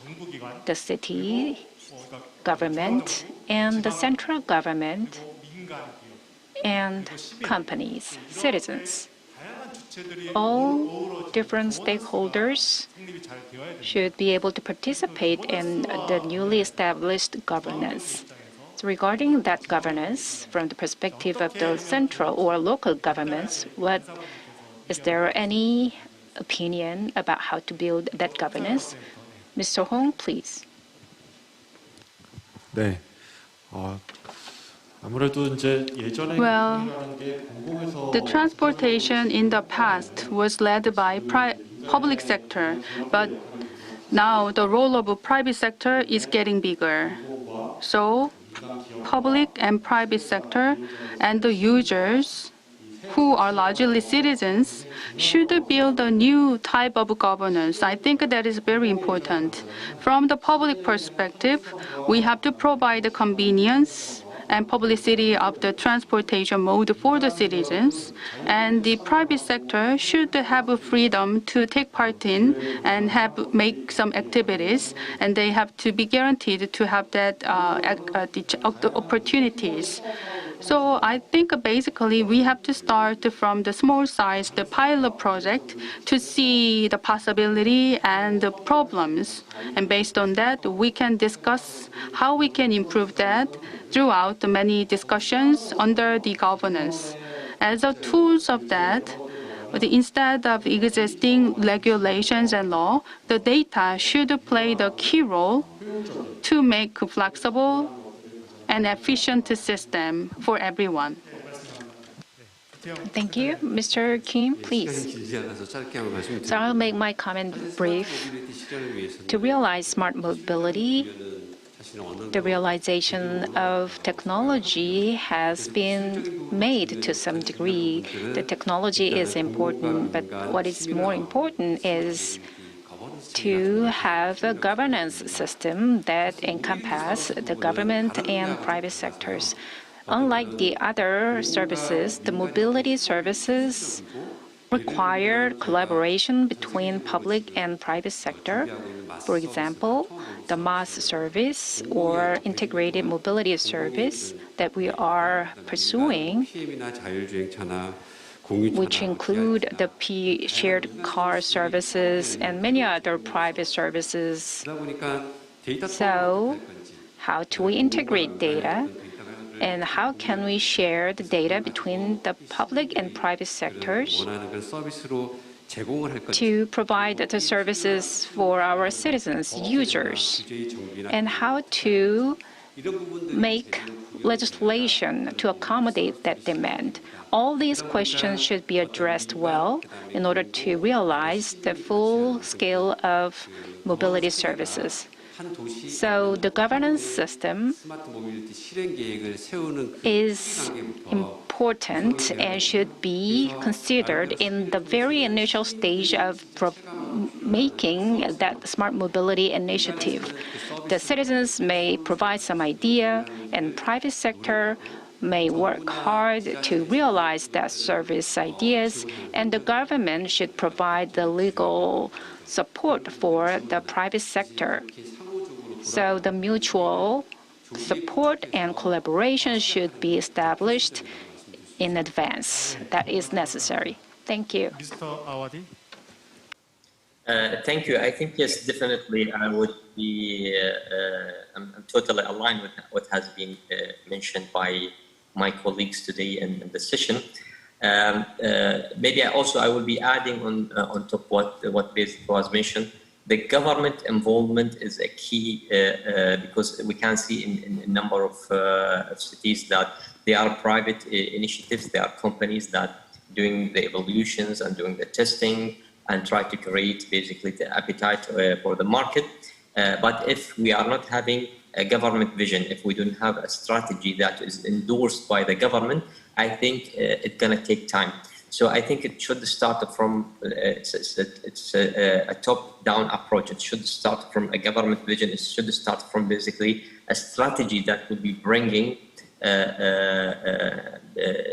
Speaker 2: the city government and the central government and companies, citizens, all different stakeholders should be able to participate in the newly established governance. So regarding that governance, from the perspective of the central or local governments, is there any opinion about how to build that governance? Mr. Hong, please.
Speaker 6: 네. 아무래도 이제 예전에
Speaker 3: Well,
Speaker 6: 게 공공에서
Speaker 3: the transportation in the past was led by public sector, but now the role of the private sector is getting bigger. So public and private sector and the users who are largely citizens should build a new type of governance. I think that is very important. From the public perspective, we have to provide the convenience and publicity of the transportation mode for the citizens, and the private sector should have a freedom to take part in and make some activities, and they have to be guaranteed to have that the opportunities. So I think basically we have to start from the small size, the pilot project, to see the possibility and the problems. And based on that, we can discuss how we can improve that throughout the many discussions under the governance. As a tools of that, instead of existing regulations and law, the data should play the key role to make flexible and efficient system for everyone.
Speaker 2: Thank you. Mr. Kim, please. So I'll make my comment brief. To realize smart mobility, the realization of technology has been made to some degree. The technology is important, but what is more important is to have a governance system that encompasses the government and private sectors. Unlike the other services, the mobility services require collaboration between public and private sector. For example, the MaaS service or integrated mobility service that we are pursuing, which include the shared car services and many other private services. So, how do we integrate data? And how can we share the data between the public and private sectors to provide the services for our citizens, users? And how to make legislation to accommodate that demand? All these questions should be addressed well in order to realize the full scale of mobility services. So the governance system is important and should be considered in the very initial stage of making that smart mobility initiative. The citizens may provide some idea, and private sector may work hard to realize that service ideas, and the government should provide the legal support for the private sector. So the mutual support and collaboration should be established in advance. That is necessary. Thank you.
Speaker 5: Mr. Awadi.
Speaker 4: Thank you. I think, yes, definitely I would be, I'm totally aligned with what has been mentioned by my colleagues today in the session. Maybe I will be adding on top what was mentioned. The government involvement is a key because we can see in a number of cities that there are private initiatives, there are companies that doing the evaluations and doing the testing and try to create basically the appetite for the market. But if we are not having a government vision, if we don't have a strategy that is endorsed by the government, I think it's going to take time. So I think it should start from, it's a top-down approach. It should start from a government vision. It should start from basically a strategy that will be bringing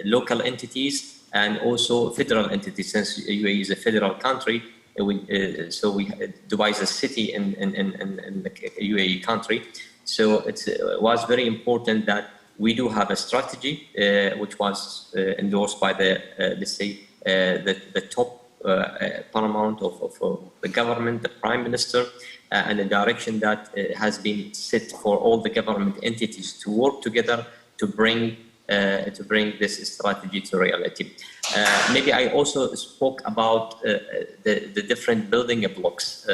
Speaker 4: local entities and also federal entities, since UAE is a federal country. Dubai is a city in the UAE country. So it was very important that we do have a strategy which was endorsed by the, let's say, the top paramount of the government, the Prime Minister, and the direction that has been set for all the government entities to work together to bring this strategy to reality. Maybe I also spoke about the different building blocks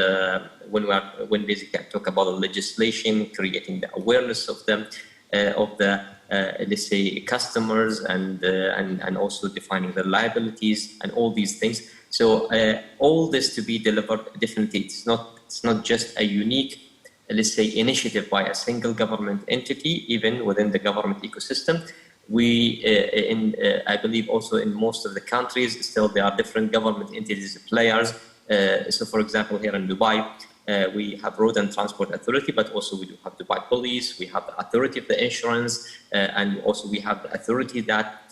Speaker 4: when basically I talk about the legislation, creating the awareness of them, of the let's say customers, and also defining the liabilities and all these things. So all this to be delivered, definitely it's not just a unique, let's say, initiative by a single government entity, even within the government ecosystem. I believe also in most of the countries, still there are different government entities, players. So for example, here in Dubai, we have Road and Transport Authority, but also we do have Dubai Police, we have the Authority of the Insurance, and also we have the authority that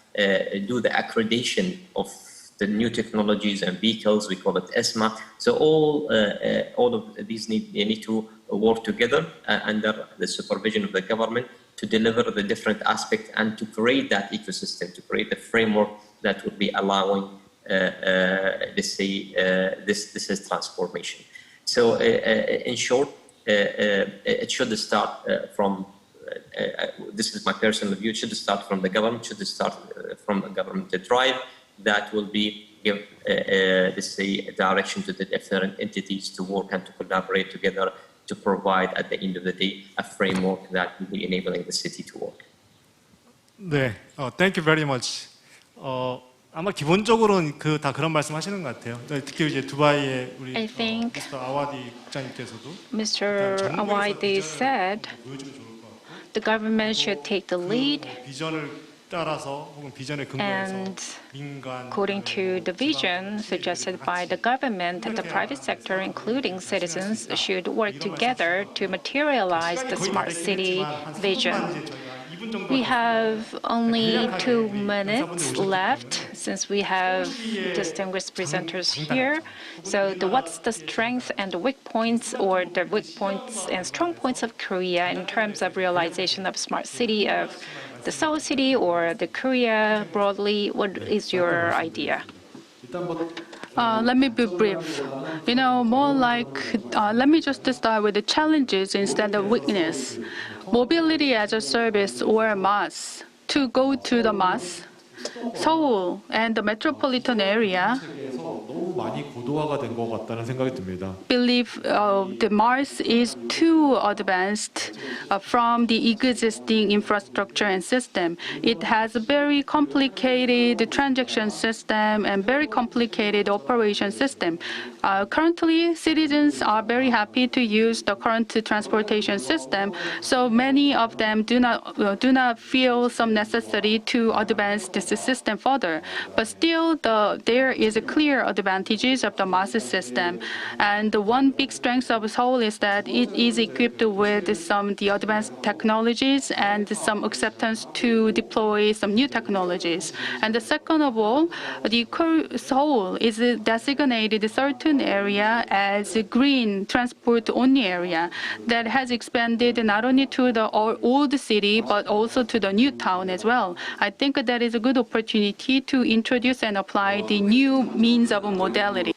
Speaker 4: do the accreditation of the new technologies and vehicles. We call it ESMA. So all of these need to work together under the supervision of the government to deliver the different aspects and to create that ecosystem, to create the framework that would be allowing, let's say, this is transformation. So in short, it should start from, this is my personal view, it should start from the government, should start from a government drive that will give, let's say, a direction to the different entities to work and to collaborate together to provide, at the end of the day, a framework that will be enabling the city to work.
Speaker 5: 네, thank you very much. 아마 기본적으로는 다 그런 말씀하시는 것 같아요. 특히 이제 두바이의 우리
Speaker 2: I think
Speaker 5: 미스터 아와디 국장님께서도
Speaker 2: Mr. Awadi said
Speaker 5: 보여주면 좋을 것 같고,
Speaker 2: the government should take the lead
Speaker 5: 비전을 따라서 혹은 비전에 근거해서
Speaker 2: And
Speaker 5: 민간
Speaker 2: according to the vision suggested by the government, the private sector, including citizens, should work together to materialize the smart city vision. We have only 2 minutes left since we have distinguished presenters here. So what's the strength and the weak points, or the weak points and strong points of Korea in terms of realization of smart city of the Seoul city or the Korea broadly? What is your idea?
Speaker 3: Let me be brief. More like, let me just start with the challenges instead of weakness. Mobility as a service or MaaS. To go to the MaaS, Seoul and the metropolitan area
Speaker 6: 너무 많이 고도화가 된 것 같다는 생각이 듭니다.
Speaker 3: believe the Mars is too advanced from the existing infrastructure and system. It has a very complicated transaction system and very complicated operation system. Currently, citizens are very happy to use the current transportation system, so many of them do not feel some necessity to advance this system further. But still, there is a clear advantages of the MaaS system, and the one big strength of Seoul is that it is equipped with the advanced technologies and some acceptance to deploy some new technologies. And the second of all, the Seoul is designated a certain area as a green transport only area that has expanded not only to the old city but also to the new town as well. I think that is a good opportunity to introduce and apply the new means of modality.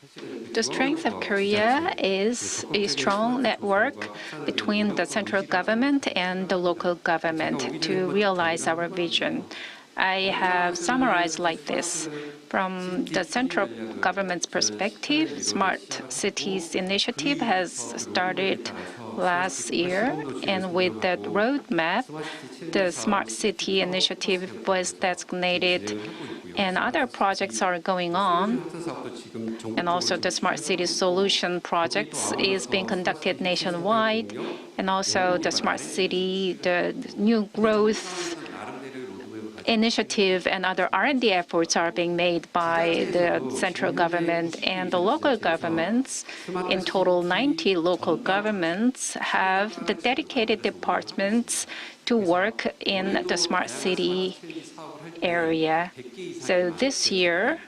Speaker 2: The strength of Korea is a strong network between the central government and the local government to realize our vision. I have summarized like this. From the central government's perspective, Smart Cities Initiative has started last year, and with that roadmap, the Smart City Initiative was designated, and other projects are going on. And also the Smart City Solution projects is being conducted nationwide, and also the Smart City, the new growth initiative and other R&D efforts are being made by the central government and the local governments. In total, 90 local governments have the dedicated departments to work in the smart city area. So this year,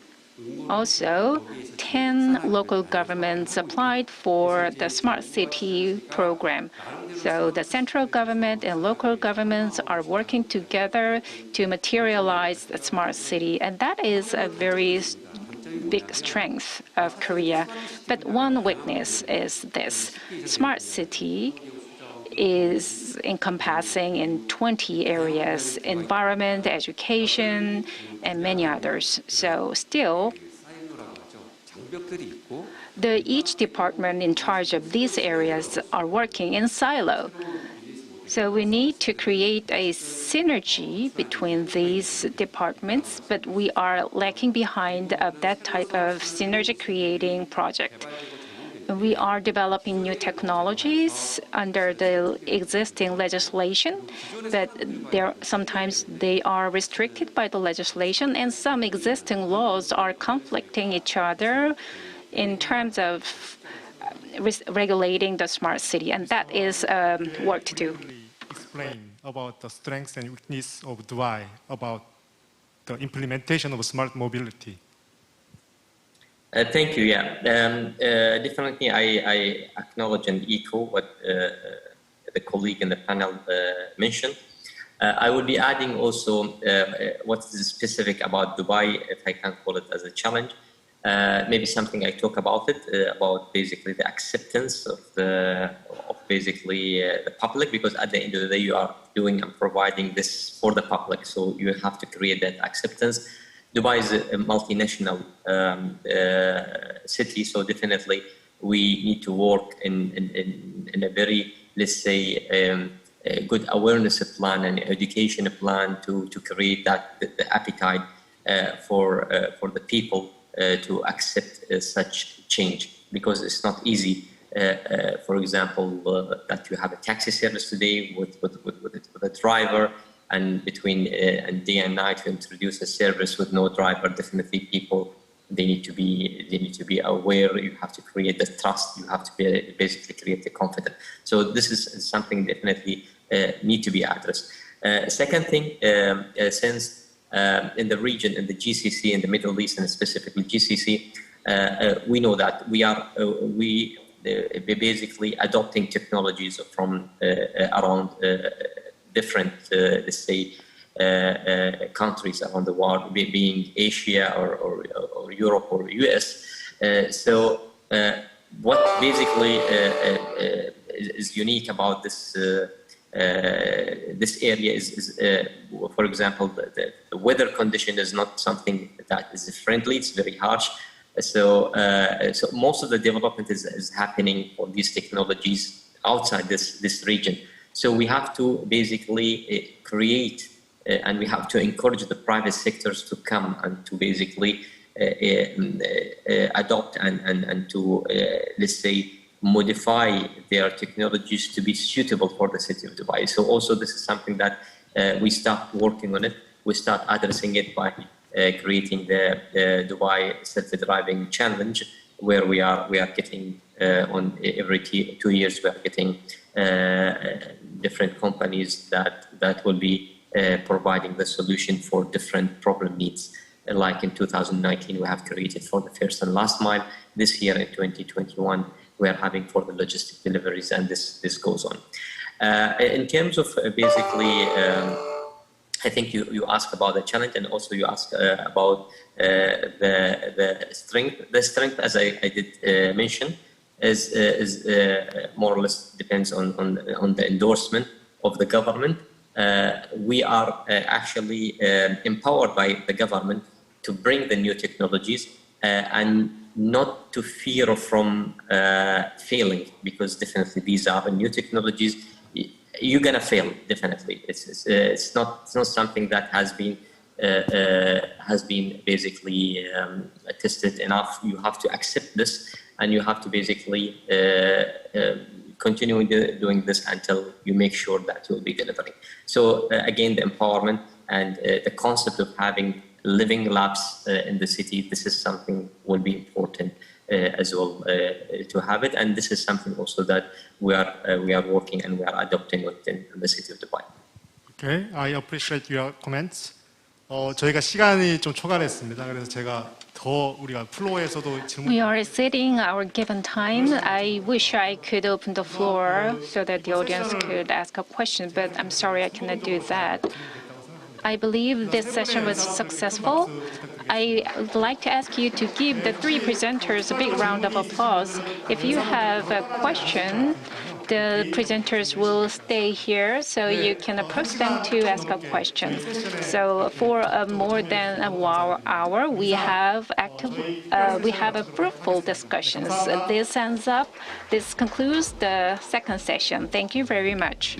Speaker 2: also, 10 local governments applied for the Smart City program. So the central government and local governments are working together to materialize the smart city, and that is a very big strength of Korea. But one weakness is this: smart city is encompassing in 20 areas: environment, education, and many others. So still, each department in charge of these areas are working in silo. So we need to create a synergy between these departments, but we are lacking behind of that type of synergy creating project. We are developing new technologies under the existing legislation, but sometimes they are restricted by the legislation, and some existing laws are conflicting each other in terms of regulating the smart city, and that is work to do.
Speaker 5: Explain about the strengths and weakness of Dubai, about the implementation of smart mobility.
Speaker 4: Thank you. Yeah, definitely. I acknowledge and echo what the colleague in the panel mentioned. I will be adding also what is specific about Dubai, if I can call it as a challenge. Maybe something I talk about it about basically the acceptance of basically the public, because at the end of the day you are doing and providing this for the public, so you have to create that acceptance. Dubai is a multinational city, so definitely we need to work in a very, let's say, a good awareness plan and education plan to create that the appetite for the people to accept such change, because it's not easy. For example, that you have a taxi service today with a driver, and between and day and night to introduce a service with no driver, definitely people they need to be aware. You have to create the trust. You have to basically create the confidence. So this is something definitely need to be addressed. Second thing, since in the region, in the GCC, in the Middle East, and specifically GCC, we know that we basically adopting technologies from around different, let's say, countries around the world, being Asia or Europe or US. So what basically is unique about this this area is for example, the weather condition is not something that is friendly. It's very harsh. So most of the development is happening for these technologies outside this region. So we have to basically create and we have to encourage the private sectors to come and to basically adopt and to let's say modify their technologies to be suitable for the city of Dubai. So also this is something that we start working on it. We start addressing it by creating the Dubai Self-Driving Challenge, where we are getting on every 2 years we are getting different companies that will be providing the solution for different problem needs. Like in 2019, we have created for the first and last mile. This year in 2021, we are having for the logistic deliveries, and this goes on. In terms of basically, I think you asked about the challenge, and also you asked about the strength. The strength, as I did mention, is more or less depends on the endorsement of the government. We are actually empowered by the government to bring the new technologies and not to fear from failing, because definitely these are the new technologies. You're gonna fail, definitely. It's not something that has been basically tested enough. You have to accept this, and you have to basically continue doing this until you make sure that you'll be delivering. So again, the empowerment and the concept of having living labs in the city, this is something will be important as well to have it, and this is something also that we are working and we are adopting within the city of Dubai.
Speaker 5: Okay, I appreciate your comments. 저희가 시간이 좀 초과했습니다. 그래서 제가 더 우리가 플로어에서도 질문.
Speaker 2: We are exceeding our given time. I wish I could open the floor so that the audience could ask a question, but I'm sorry I cannot do that. I believe this session was successful. I would like to ask you to give the three presenters a big round of applause. If you have a question, the presenters will stay here, so you can approach them to ask a question. So for more than an hour, we have a fruitful discussions. This concludes the second session. Thank you very much.